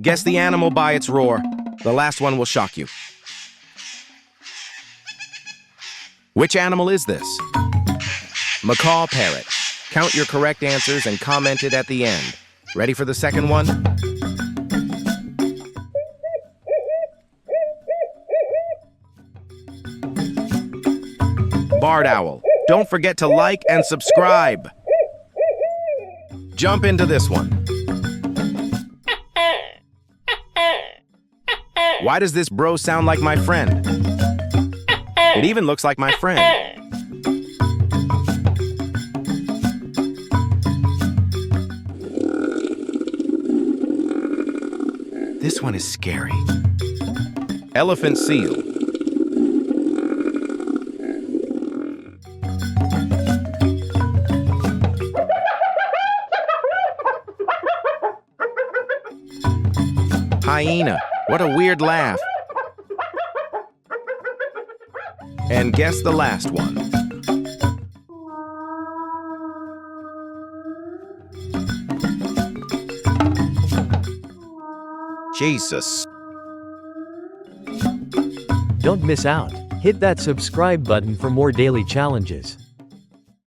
Guess the animal by its roar. The last one will shock you. Which animal is this? Macaw parrot. Count your correct answers and comment it at the end. Ready for the second one? Barred owl. Don't forget to like and subscribe. Jump into this one. Why does this bro sound like my friend? It even looks like my friend. This one is scary. Elephant seal. Hyena. What a weird laugh. And guess the last one. Jesus. Don't miss out. Hit that subscribe button for more daily challenges.